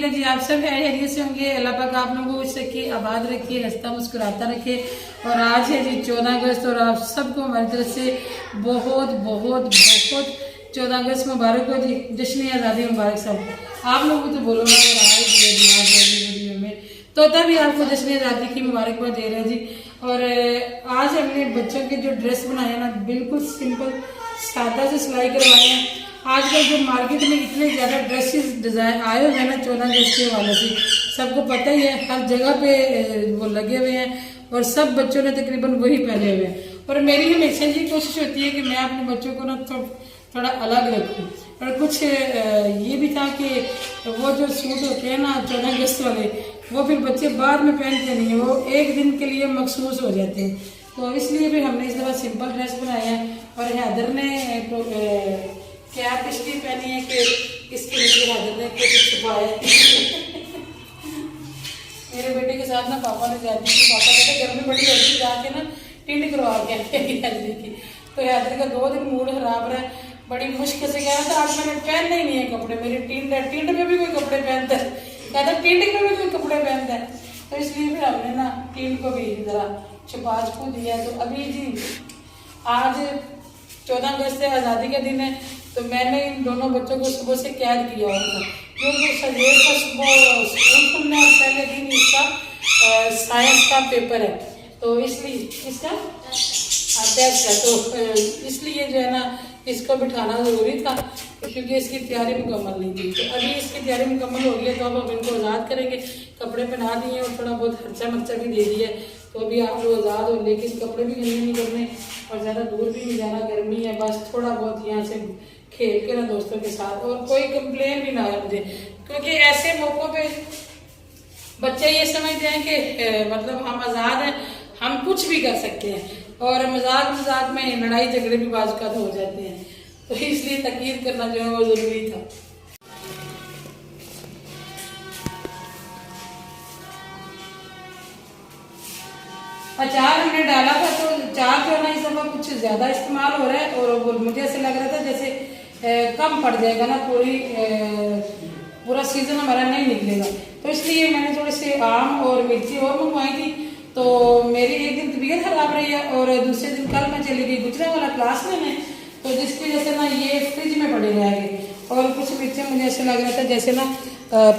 है जी आप सब खैरियत से होंगे। अल्लाह पाक आप लोगों को इस रखे, आबाद रखे, हंसता मुस्कुराता रखे। और आज है जी 14 अगस्त और आप सबको हमारी तरफ से बहुत बहुत बहुत 14 अगस्त मुबारक हो जी। जश्न आज़ादी मुबारक सब आप लोगों को तो बोलो ना, वीडियो में तो तभी आपको जश्न आज़ादी की मुबारकबाद दे रहे हैं जी। और आज हमने बच्चों के जो ड्रेस बनाए ना बिल्कुल सिंपल सादा से सिलाई करवाए हैं। आजकल जो मार्केट में इतने ज़्यादा ड्रेसेस डिज़ाइन आए हुए हैं ना 14 अगस्त के वाले से, सबको पता ही है, हर जगह पे वो लगे हुए हैं और सब बच्चों ने तकरीबन वही पहने हुए हैं। और मेरी हमेशा ये कोशिश होती है कि मैं अपने बच्चों को ना थोड़ा अलग रखूं। और कुछ ये भी था कि वो जो सूट होते हैं ना 14 अगस्त वाले, वो फिर बच्चे बाद में पहनते नहीं हैं, वो एक दिन के लिए मखसूस हो जाते हैं। तो इसलिए भी हमने इस दफ़ा सिंपल ड्रेस बनाया है। और हैदर ने तो कैप इसलिए पहनी है कि इसके नीचे हैदर ने कुछ छुपाया मेरे बेटे के साथ ना पापा ने जाती थी, पापा कहते गर्मी बड़ी होती जाके ना टिंड करवा के हैदर की। तो हैदर का 2 दिन मूड खराब रहा, बड़ी मुश्किल से कह रहा था आज मैंने पहनने ही नहीं है कपड़े, मेरी टिंड है, टिंड में भी कोई कपड़े पहनता है, कहता टिंड में भी कोई कपड़े पहनता है। तो इसलिए फिर हमने ना टिंड को भी जरा छुपा दिया। तो अभी जी आज 14 अगस्त से आज़ादी का दिन है, तो मैंने इन दोनों बच्चों को सुबह से कैद किया हुआ था क्योंकि सजेर का सुबह स्कूल खुलने और पहले दिन इसका साइंस का पेपर है, तो इसलिए इसका टेस्ट है, तो इसलिए जो है ना इसको बिठाना ज़रूरी था क्योंकि इसकी तैयारी मुकम्मल नहीं थी। तो अभी इसकी तैयारी मुकम्मल हो गई है तो अब हम इनको आज़ाद करेंगे। कपड़े पहना दिए और थोड़ा बहुत खर्चा मर्चा भी दे दिया, तो अभी आप लोग आज़ाद हो, लेकिन कपड़े भी गंदे नहीं करने और ज़्यादा दूर भी नहीं जाना, गर्मी है, बस थोड़ा बहुत यहाँ से खेल के ना दोस्तों के साथ। और कोई कंप्लेन भी ना है मुझे, क्योंकि ऐसे मौक़ों पे बच्चे ये समझते हैं कि मतलब हम आज़ाद हैं, हम कुछ भी कर सकते हैं, और मजाक में लड़ाई झगड़े भी बाज़ हो जाते हैं। तो इसलिए तकीद करना जो है वो ज़रूरी था। अचार हमने डाला था, तो अचार जो है ना इस दफ़ा कुछ ज़्यादा इस्तेमाल हो रहा है और मुझे ऐसे लग रहा था जैसे कम पड़ जाएगा ना, पूरा सीज़न हमारा नहीं निकलेगा। तो इसलिए मैंने थोड़े से आम और मिर्ची और मंगवाई थी। तो मेरी एक दिन तबीयत खराब रही है और दूसरे दिन कल मैं चली गई गुजरा वाला क्लास लेने, तो जिसकी वजह से ना ये फ्रिज में पड़े रह गए। और कुछ मिर्चें मुझे ऐसे लग रहा था जैसे ना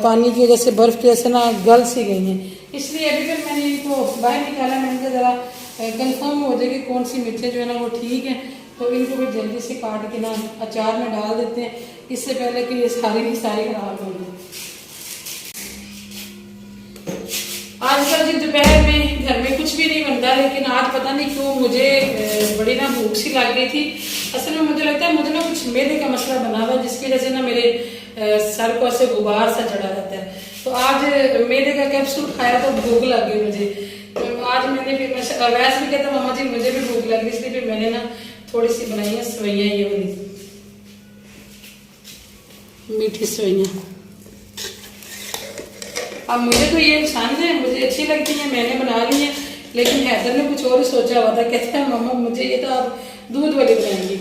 पानी की वजह से, बर्फ़ की वजह से ना गल सी गई हैं, इसलिए अभी फिर मैंने इनको बाहर निकाला। मैंने कहा ज़रा कंफर्म हो जाएगी कौन सी मिर्चें जो है ना वो ठीक है, तो इनको फिर जल्दी से काट के ना अचार में डाल देते हैं, इससे पहले कि ये सारी की सारी खराब हो जाए। आजकल जी दोपहर में घर में कुछ भी नहीं बनता, लेकिन आज पता नहीं क्यों मुझे बड़ी ना भूख सी लग रही थी। असल में मुझे लगता है मुझे ना कुछ मैदे का मसला बना हुआ है, जिसकी वजह से ना मेरे सर को ऐसे गुबार सा चढ़ा रहता है। तो आज मैदे का कैप्सूल खाया तो भूख लग गई मुझे। तो आज मैंने फिर वैसे भी कहता मामा जी मुझे भी भूख लग रही, इसलिए फिर मैंने ना थोड़ी सी बनाई है सेवइयाँ, ये वाली मीठी सेवइयाँ। अब मुझे तो ये पसंद है, मुझे अच्छी लगती है, मैंने बना ली है, लेकिन हैदर ने कुछ और सोचा हुआ था, कहते हैं मम्मा मुझे ये तो आप दूध वाली बनाएंगी।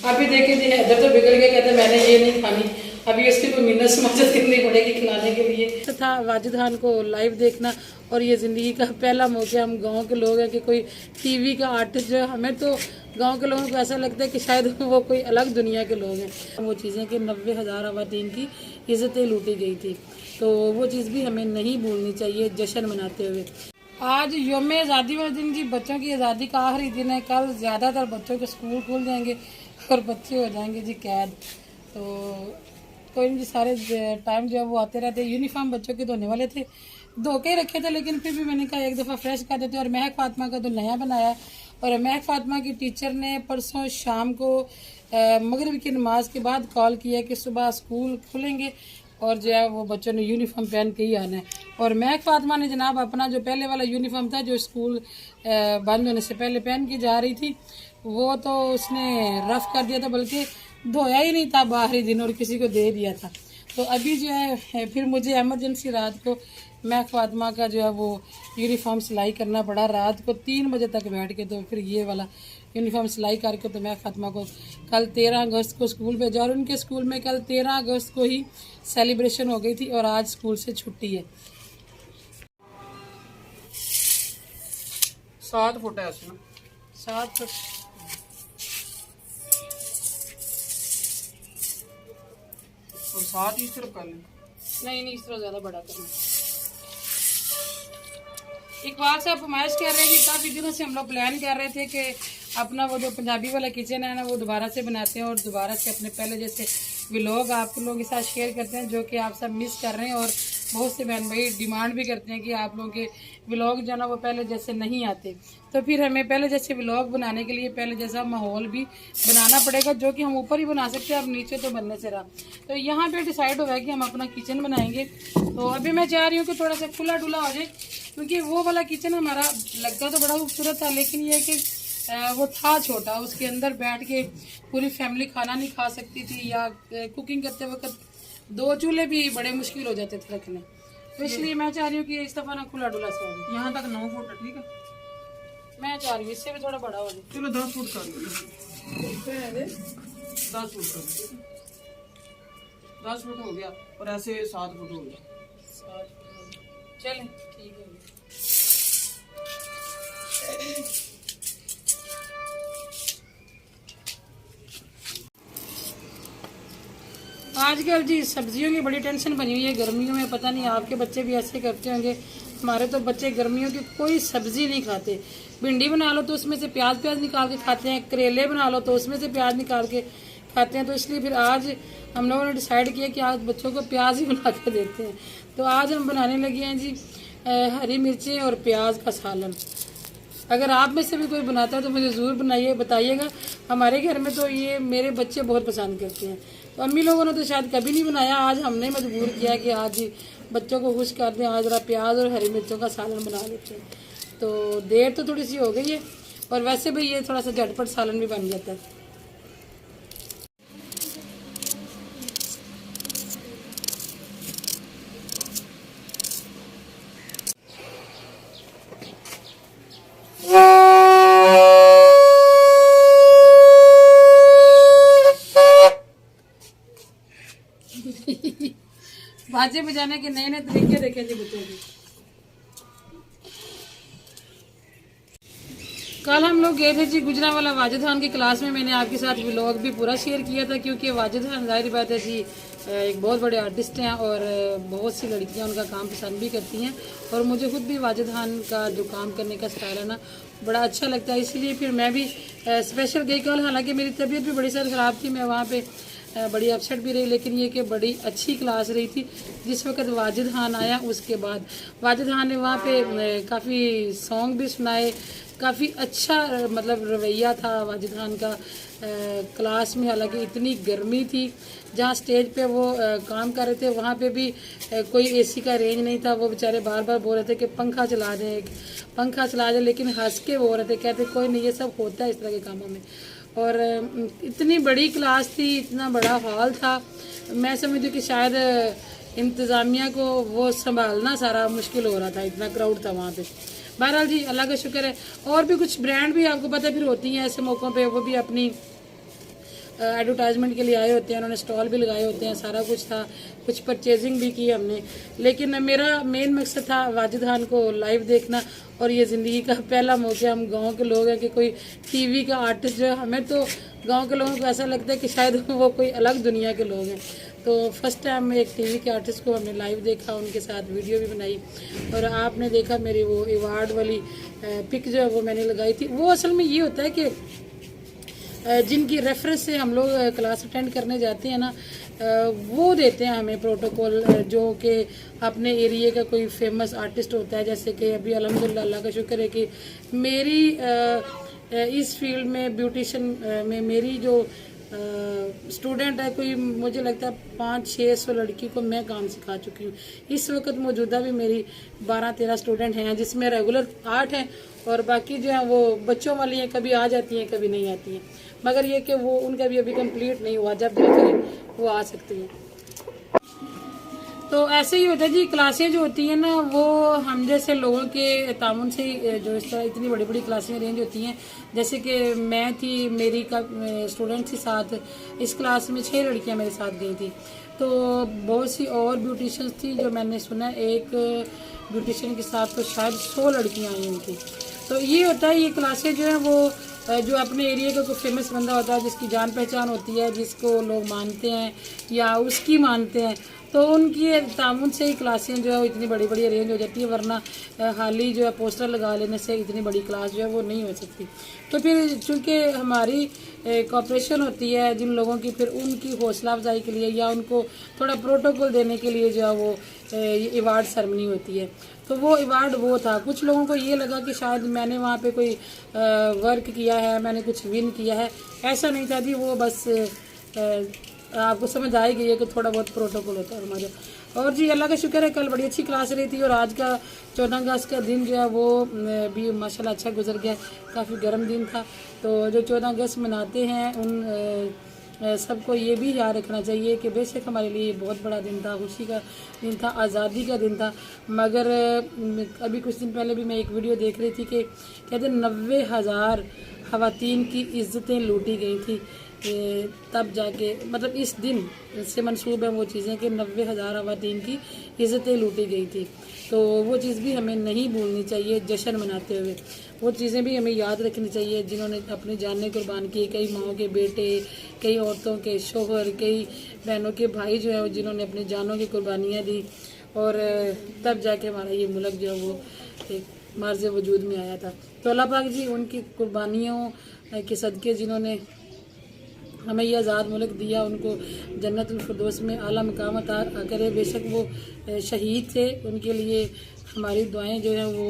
अभी देखे जी हैदर तो बिगड़ गया, कहते मैंने ये नहीं खानी, अभी उसकी कोई मिन्नत समाजत करनी पड़ेगी खिलाने के लिए। तो था वाजिद खान को लाइव देखना, और ये ज़िंदगी का पहला मौका, हम गाँव के लोग हैं कि कोई टीवी का आर्टिस्ट जो है, हमें तो गांव के लोगों को ऐसा लगता है कि शायद वो कोई अलग दुनिया के लोग हैं। वो चीज़ें कि 90,000 ख़वातीन की इज़्ज़तें लूटी गई थी, तो वो चीज़ भी हमें नहीं भूलनी चाहिए जश्न मनाते हुए। आज यौम आज़ादी वाले दिन जी बच्चों की आज़ादी का आखिरी दिन है। कल ज़्यादातर बच्चों के स्कूल खुल जाएंगे और बच्चे हो जाएंगे जी कैद। तो कोई नहीं जी, सारे टाइम जो है वो आते रहते। यूनिफॉर्म बच्चों के धोने वाले थे, धो के रखे थे, लेकिन फिर भी मैंने कहा एक दफ़ा फ्रेश कर देते। और महक फातिमा का तो नया बनाया, और महक फातिमा की टीचर ने परसों शाम को मगरिब की नमाज के बाद कॉल किया कि सुबह स्कूल खुलेंगे और जो है वो बच्चों ने यूनिफॉर्म पहन के ही आना है। और महक फातिमा ने जनाब अपना जो पहले वाला यूनिफॉर्म था जो स्कूल बंद होने से पहले पहन के जा रही थी, वो तो उसने रफ कर दिया था, बल्कि धोया ही नहीं था बाहरी दिन और किसी को दे दिया था। तो अभी जो है फिर मुझे एमरजेंसी रात को मैं फातिमा का जो है वो यूनिफॉर्म सिलाई करना पड़ा रात को 3 बजे तक बैठ के। तो फिर ये वाला यूनिफॉर्म सिलाई करके तो मैं फातिमा को कल 13 अगस्त को स्कूल भेजा और उनके स्कूल में कल 13 अगस्त को ही सेलिब्रेशन हो गई थी और आज स्कूल से छुट्टी है। 7 फुट है उसमें, 7 फुट। तो 7 इस तरफ कर लें। नहीं, इस तरह ज़्यादा बड़ा करना। इकबाल साहब फरमाइश कर रहे हैं कि काफ़ी दिनों से हम लोग प्लान कर रहे थे कि अपना वो जो पंजाबी वाला किचन है ना वो दोबारा से बनाते हैं और दोबारा से अपने पहले जैसे व्लॉग आप लोगों के साथ शेयर करते हैं, जो कि आप सब मिस कर रहे हैं। और बहुत से बहन भाई डिमांड भी करते हैं कि आप लोगों के व्लॉग जो ना वो पहले जैसे नहीं आते, तो फिर हमें पहले जैसे व्लॉग बनाने के लिए पहले जैसा माहौल भी बनाना पड़ेगा, जो कि हम ऊपर ही बना सकते हैं, अब नीचे तो बनने से रहा। तो यहाँ पे डिसाइड हुआ है कि हम अपना किचन बनाएंगे। तो अभी मैं चाह रही हूँ कि थोड़ा सा खुला डुला हो जाए, क्योंकि वो वाला किचन हमारा लगता तो बड़ा खूबसूरत था, लेकिन ये कि वो था छोटा, उसके अंदर बैठ के पूरी फैमिली खाना नहीं खा सकती थी, या कुकिंग करते वक्त 2 चूल्हे भी बड़े मुश्किल हो जाते थे रखने। तो इसलिए मैं चाह रही हूँ कि इस दफा ना खुला डुला सा हो जाए। यहाँ तक 9 फुट है, ठीक है। मैं चाह रही हूँ इससे भी थोड़ा बड़ा हो जाए। चलो 10 फुट कर लो, 10 फुट कर लो, 10 फुट हो गया और ऐसे 7 फुट हो गया। चलें ठीक है। आजकल जी सब्जियों की बड़ी टेंशन बनी हुई है गर्मियों में। पता नहीं आपके बच्चे भी ऐसे करते होंगे, हमारे तो बच्चे गर्मियों की कोई सब्जी नहीं खाते। भिंडी बना लो तो उसमें से प्याज निकाल के खाते हैं, करेले बना लो तो उसमें से प्याज निकाल के खाते हैं। तो इसलिए फिर आज हम लोगों ने डिसाइड किया कि आज बच्चों को प्याज ही बना के देते हैं। तो आज हम बनाने लगे हैं जी हरी मिर्चें और प्याज का सालन। अगर आप में से भी कोई बनाता है तो मुझे ज़रूर बनाइए, बताइएगा। हमारे घर में तो ये मेरे बच्चे बहुत पसंद करते हैं। तो अम्मी लोगों ने तो शायद कभी नहीं बनाया, आज हमने मजबूर किया कि आज ही बच्चों को खुश कर दें, आज जरा प्याज और हरी मिर्चों का सालन बना लेते हैं। तो देर तो थोड़ी सी हो गई है, और वैसे भी ये थोड़ा सा झटपट सालन भी बन जाता है। बाजे बजाने के नए नए तरीके देखे थे बच्चों के। कल हम लोग गए थे जी गुजरांवाला वाजिद खान की क्लास में। मैंने आपके साथ व्लॉग भी पूरा शेयर किया था, क्योंकि वाजिद खान जाहिर बात है जी एक बहुत बड़े आर्टिस्ट हैं और बहुत सी लड़कियां उनका काम पसंद भी करती हैं। और मुझे खुद भी वाजिद खान का जो काम करने का स्टाइल है ना बड़ा अच्छा लगता है, इसलिए फिर मैं भी स्पेशल गई कल। हालांकि मेरी तबीयत भी बड़ी सारी ख़राब थी, मैं वहाँ पे बड़ी अपसेट भी रही, लेकिन ये कि बड़ी अच्छी क्लास रही थी। जिस वक्त वाजिद खान आया उसके बाद वाजिद खान ने वहाँ पे काफ़ी सॉन्ग भी सुनाए, काफ़ी अच्छा मतलब रवैया था वाजिद खान का क्लास में। हालांकि इतनी गर्मी थी, जहाँ स्टेज पे वो काम कर रहे थे वहाँ पे भी कोई एसी का रेंज नहीं था। वो बेचारे बार बार बोल रहे थे कि पंखा चला दें, पंखा चला दें, लेकिन हंस के बोल रहे थे, कहते कोई नहीं, ये सब होता है इस तरह के कामों में। और इतनी बड़ी क्लास थी, इतना बड़ा हॉल था, मैं समझती हूँ कि शायद इंतज़ामिया को वो संभालना सारा मुश्किल हो रहा था, इतना क्राउड था वहाँ पे। बहरहाल जी अल्लाह का शुक्र है। और भी कुछ ब्रांड भी आपको पता फिर होती हैं ऐसे मौक़ों पे, वो भी अपनी एडवर्टाइजमेंट के लिए आए होते हैं, उन्होंने स्टॉल भी लगाए होते हैं, सारा कुछ था, कुछ परचेजिंग भी की हमने। लेकिन मेरा मेन मकसद था वाजिद खान को लाइव देखना, और ये ज़िंदगी का पहला मौका। हम गांव के लोग हैं कि कोई टीवी का आर्टिस्ट जो, हमें तो गांव के लोगों को ऐसा लगता है कि शायद वो कोई अलग दुनिया के लोग हैं। तो फर्स्ट टाइम एक टीवी के आर्टिस्ट को हमने लाइव देखा, उनके साथ वीडियो भी बनाई। और आपने देखा मेरी वो अवार्ड वाली पिक जो है वो मैंने लगाई थी। वो असल में ये होता है कि जिनकी रेफरेंस से हम लोग क्लास अटेंड करने जाते हैं ना, वो देते हैं हमें प्रोटोकॉल, जो कि अपने एरिया का कोई फेमस आर्टिस्ट होता है। जैसे कि अभी अल्हम्दुलिल्लाह अल्लाह का शुक्र है कि मेरी इस फील्ड में ब्यूटिशियन में मेरी जो स्टूडेंट है, कोई मुझे लगता है 500-600 लड़की को मैं काम सिखा चुकी हूँ। इस वक्त मौजूदा भी मेरी 12-13 स्टूडेंट हैं, जिसमें रेगुलर 8 हैं और बाकी जो है वो बच्चों वाली हैं, कभी आ जाती हैं कभी नहीं आती हैं। मगर ये कि वो उनका भी अभी कंप्लीट नहीं हुआ, जब दिल करे वो आ सकती हैं। तो ऐसे ही होता है जी, क्लासें जो होती हैं ना वो हम जैसे लोगों के तामुन से जो इस तरह इतनी बड़ी बड़ी क्लासें अरेंज होती हैं। जैसे कि मैं थी, मेरी का स्टूडेंट थी साथ, इस क्लास में 6 लड़कियां मेरे साथ गई थी। तो बहुत सी और ब्यूटिशियंस थी जो मैंने सुना, एक ब्यूटिशियन के साथ तो शायद 100 लड़कियां आई उनकी। तो ये होता है, ये क्लासें जो है वो जो अपने एरिया का कोई फेमस बंदा होता है, जिसकी जान पहचान होती है, जिसको लोग मानते हैं या उसकी मानते हैं, तो उनकी तामुन से ही क्लासें जो है वो इतनी बड़ी बड़ी अरेंज हो जाती है। वरना हाल ही जो है पोस्टर लगा लेने से इतनी बड़ी क्लास जो है वो नहीं हो सकती। तो फिर चूँकि हमारी कॉपरेशन होती है जिन लोगों की, फिर उनकी हौसला अफजाई के लिए या उनको थोड़ा प्रोटोकॉल देने के लिए जो है वो अवार्ड सेरेमनी होती है। तो वो अवार्ड वो था, कुछ लोगों को ये लगा कि शायद मैंने वहाँ पे कोई वर्क किया है, मैंने कुछ विन किया है। ऐसा नहीं था जी, वो बस आपको समझ आ ही गई है कि थोड़ा बहुत प्रोटोकॉल होता है हमारा। और जी अल्लाह का शुक्र है, कल बड़ी अच्छी क्लास रही थी और आज का 14 अगस्त का दिन जो है वो भी माशाल्लाह अच्छा गुजर गया। काफ़ी गर्म दिन था। तो जो 14 अगस्त मनाते हैं उन सबको ये भी याद रखना चाहिए कि बेशक हमारे लिए बहुत बड़ा दिन था, खुशी का दिन था, आज़ादी का दिन था। मगर अभी कुछ दिन पहले भी मैं एक वीडियो देख रही थी कि कहते 90,000 ख़वातीन की इज़्ज़तें लूटी गई थी। तब जाके मतलब इस दिन से मंसूब है वो चीज़ें कि 90,000 ख़वातीन की इज़्ज़तें लूटी गई थी। तो वो चीज़ भी हमें नहीं भूलनी चाहिए जश्न मनाते हुए। वो चीज़ें भी हमें याद रखनी चाहिए जिन्होंने अपनी जानें कुर्बान की। कई माओं के बेटे, कई औरतों के शोहर, कई बहनों के भाई जो है जिन्होंने अपनी जानों की कुर्बानियाँ दी, और तब जाके हमारा ये मुल्क जो है वो एक मर्ज़ वजूद में आया था। तो अल्लाह पाक जी उनकी कुर्बानियों के सदक़े जिन्होंने हमें ये आज़ाद मुल्क दिया, उनको जन्नतुल फिरदौस में आला मकाम अता करे। बेशक वो शहीद थे, उनके लिए हमारी दुआएं जो हैं वो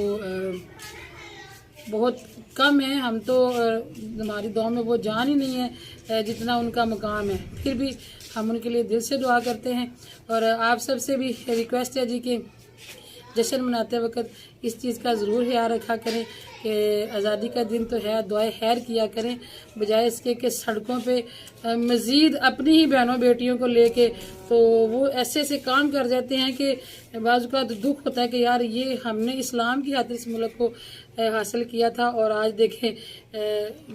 बहुत कम है। हम तो हमारी दुआ में वो जान ही नहीं है जितना उनका मकाम है, फिर भी हम उनके लिए दिल से दुआ करते हैं। और आप सबसे भी रिक्वेस्ट है जी कि जश्न मनाते वक्त इस चीज़ का ज़रूर ख्याल रखा करें कि आज़ादी का दिन तो है, दुआए खैर किया करें, बजाय इसके कि सड़कों पे मज़ीद अपनी ही बहनों बेटियों को लेके तो वो ऐसे ऐसे काम कर जाते हैं कि बाज़ का दुख होता है कि यार ये हमने इस्लाम की खातिर इस मुल्क को हासिल किया था, और आज देखें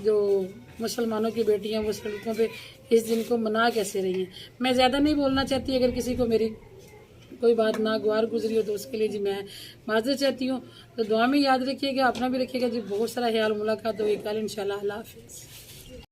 जो मुसलमानों की बेटियां वो सड़कों पे इस दिन को मना कैसे रही हैं। मैं ज़्यादा नहीं बोलना चाहती, अगर किसी को मेरी कोई बात नागवार गुजरी हो तो उसके लिए जी मैं माज़रत चाहती हूँ। तो दुआ में याद रखिएगा, अपना भी रखिएगा जी। बहुत सारा ख्याल, मुलाकात होगी कल इंशाल्लाह। अल्लाह हाफ़िज़।